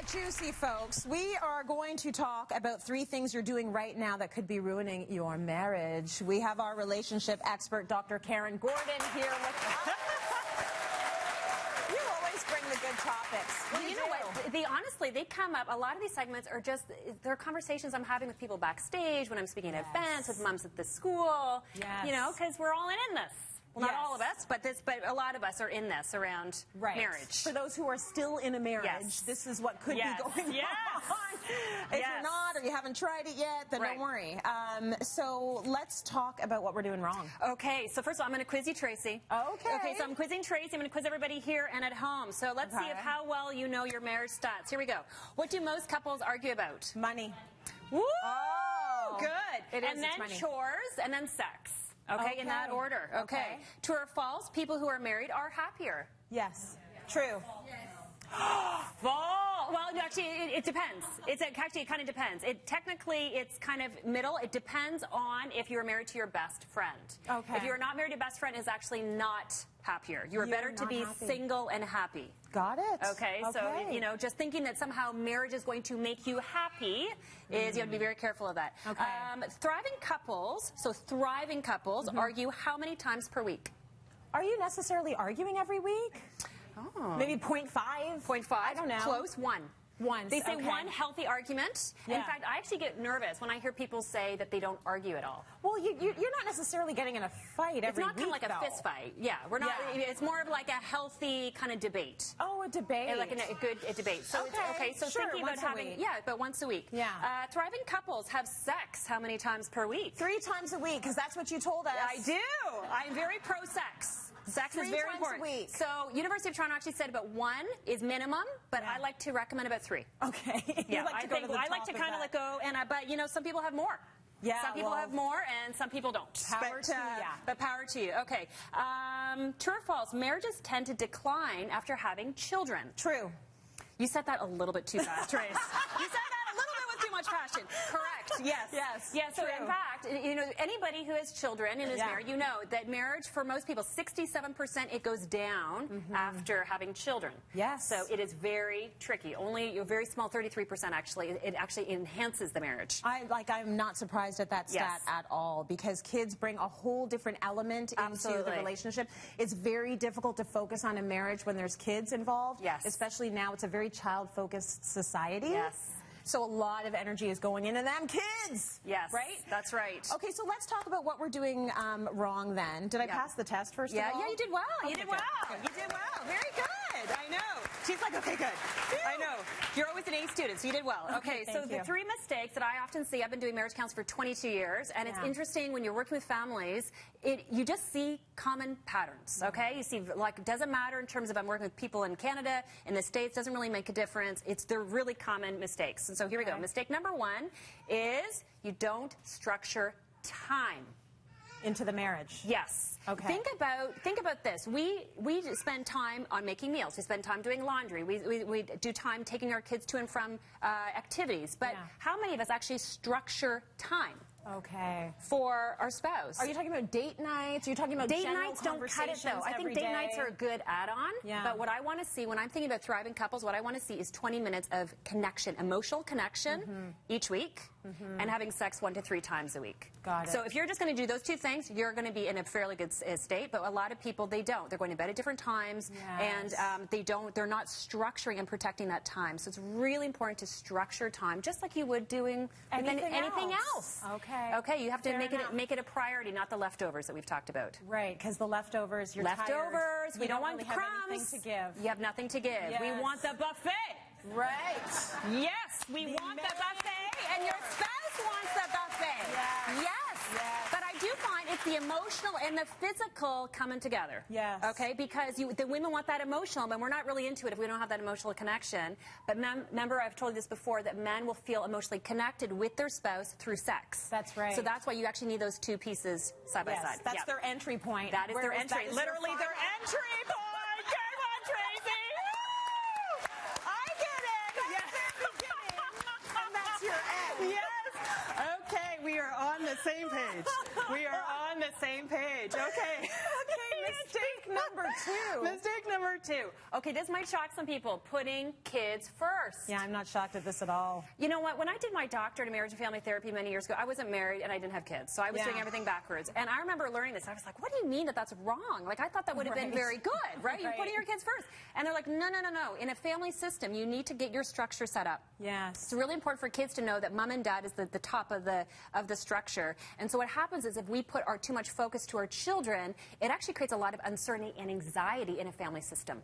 get juicy, folks. We are going to talk about 3 things you're doing right now that could be ruining your marriage. We have our relationship expert, Dr. Karyn Gordon, here with us. You always bring the good topics. Well, you know what? Honestly, they come up. A lot of these segments are just, they're conversations I'm having with people backstage, when I'm speaking at events, with moms at the school. Yes. You know, because we're all in this. Well, not all of us, but a lot of us are in this around marriage. For those who are still in a marriage, this is what could be going on. If you're not, or you haven't tried it yet, then don't worry. So let's talk about what we're doing wrong. Okay, so first of all, I'm going to quiz you, Tracy. Okay, so I'm quizzing Tracy. I'm going to quiz everybody here and at home. So let's see how well you know your marriage stats. Here we go. What do most couples argue about? Money. Woo! Oh, good. And then chores, and then sex. Okay, in that order. Okay. True or false? People who are married are happier. Yes. True. False. Well, actually, it depends. Actually, it kind of depends. Technically, it's kind of middle. It depends on if you are married to your best friend. Okay. If you are not married to a best friend, it's actually not happier. You're better to be single and happy. Got it. Okay, so, you know, just thinking that somehow marriage is going to make you happy is, you have to be very careful of that. Okay. Thriving couples, argue how many times per week? Are you necessarily arguing every week? Oh. Maybe 0.5? 0.5? I don't know. Close. One. They say one healthy argument. Yeah. In fact, I actually get nervous when I hear people say that they don't argue at all. Well, you're not necessarily getting in a fight every week, It's not kind of like a fist fight. Yeah, we're not. It's more of like a healthy kind of debate. Oh, a debate. Like a good debate. So so thinking about having but once a week. Yeah. Thriving couples have sex how many times per week? 3 times a week, because that's what you told us. I do. I'm very pro-sex. Sex is very important. 3 times a week. So University of Toronto actually said about 1 is minimum, but I like to recommend about 3. Okay. Yeah, I like to kind of let go, but you know, some people have more. Yeah, some people have more, and some people don't. Power to you. But power to you. Okay. True or false? Marriages tend to decline after having children. True. You said that a little bit too fast, Trace. You said that a little bit with too much passion. Correct. Yes. Yeah, so in fact, you know, anybody who has children and is married, you know that marriage, for most people, 67% it goes down after having children. Yes. So it is very tricky. Only a very small 33% actually, it actually enhances the marriage. I'm not surprised at that stat at all, because kids bring a whole different element into the relationship. It's very difficult to focus on a marriage when there's kids involved. Yes. Especially now, it's a very child-focused society. Yes. So a lot of energy is going into them kids. Yes. Right? That's right. Okay, so let's talk about what we're doing wrong then. Did I pass the test first of all? Yeah, you did well. Okay, you did well. You did well. Very good. I know. She's like, okay, good. I know. You're always an A student, so you did well. Okay, so the 3 mistakes that I often see, I've been doing marriage counseling for 22 years, and it's interesting when you're working with families, you just see common patterns, okay? You see, like, it doesn't matter in terms of I'm working with people in Canada, in the States, doesn't really make a difference. They're really common mistakes. And so here we go. Mistake number 1 is you don't structure time into the marriage. Yes. Okay. Think about this. We spend time on making meals. We spend time doing laundry. We do time taking our kids to and from activities. But how many of us actually structure time? Okay. For our spouse. Are you talking about date nights? Are you talking about date nights? Don't cut it though. I think date nights are a good add-on. Yeah. But what I want to see when I'm thinking about thriving couples, what I want to see is 20 minutes of connection, emotional connection each week, and having sex 1 to 3 times a week. Got it. So if you're just going to do those 2 things, you're going to be in a fairly good state. But a lot of people, they don't. They're going to bed at different times, and they're not structuring and protecting that time. So it's really important to structure time, just like you would doing anything else. Okay. Okay, you have to make it a priority, not the leftovers that we've talked about. Right, because the leftovers, you're tired. We don't want really crumbs. Have anything to give. You have nothing to give. Yes. We want the buffet. Right. Yes, we want the buffet, and your spouse wants the buffet. Yes. But I do find it's the emotional and the physical coming together. Yes. Okay, because the women want that emotional, but we're not really into it if we don't have that emotional connection. But remember, I've told you this before, that men will feel emotionally connected with their spouse through sex. That's right. So that's why you actually need those 2 pieces side by side. That's their entry point. That is their entry. Literally their entry point. Come on, Tracy. Woo! I get it. That's their beginning, and that's your end. Yes. Okay, we are on the same page. We are on the same page. Okay. Okay, Mistake number 2. Mistake number 2. Okay, this might shock some people. Putting kids first. Yeah, I'm not shocked at this at all. You know what? When I did my doctorate in marriage and family therapy many years ago, I wasn't married and I didn't have kids. So I was doing everything backwards. And I remember learning this. I was like, what do you mean that that's wrong? Like, I thought that would have been very good, right? You're putting your kids first. And they're like, no, no, no, no. In a family system, you need to get your structure set up. Yes. It's really important for kids to know that mom and dad is the top of the structure. And so what happens is if we put too much focus to our children, it actually creates a lot of uncertainty and anxiety in a family system.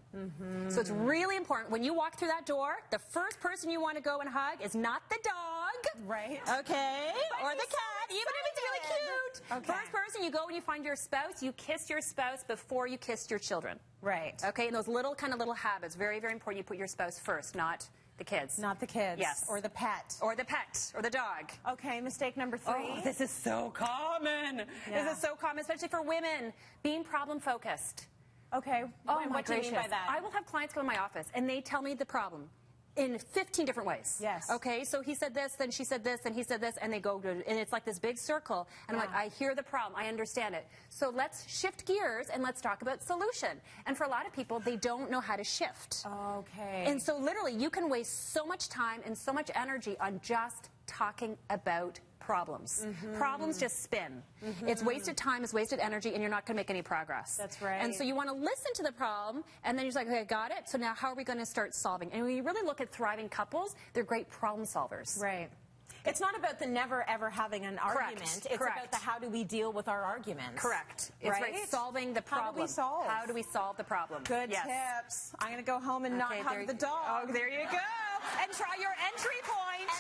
So it's really important when you walk through that door, the first person you want to go and hug is not the dog, right? Okay, or the cat, even if it's really cute. Okay. First person, you go and you find your spouse, you kiss your spouse before you kiss your children. Right. Okay, and those little habits, very, very important. You put your spouse first, not the kids. Not the kids. Yes. Or the pet. Or the pet. Or the dog. Okay, mistake number 3. Oh, this is so common. Yeah. This is so common, especially for women. Being problem focused. Okay. Oh, what do you mean by that? I will have clients come in my office and they tell me the problem in 15 different ways. Yes. Okay, so he said this, then she said this, and he said this, and they go, and it's like this big circle. And I'm like, I hear the problem, I understand it. So let's shift gears and let's talk about solution. And for a lot of people, they don't know how to shift. Okay. And so literally, you can waste so much time and so much energy on just talking about problems. Problems just spin. It's wasted time, it's wasted energy, and you're not going to make any progress. That's right. And so you want to listen to the problem, and then you're just like, okay, got it. So now how are we going to start solving? And when you really look at thriving couples, they're great problem solvers. Right. It's not about the never ever having an argument. It's about the how do we deal with our arguments. Correct. It's right? Solving the problem. How do we solve? How do we solve the problem? Good tips. I'm going to go home and not hug the dog. Oh, there you go. And try your entry point.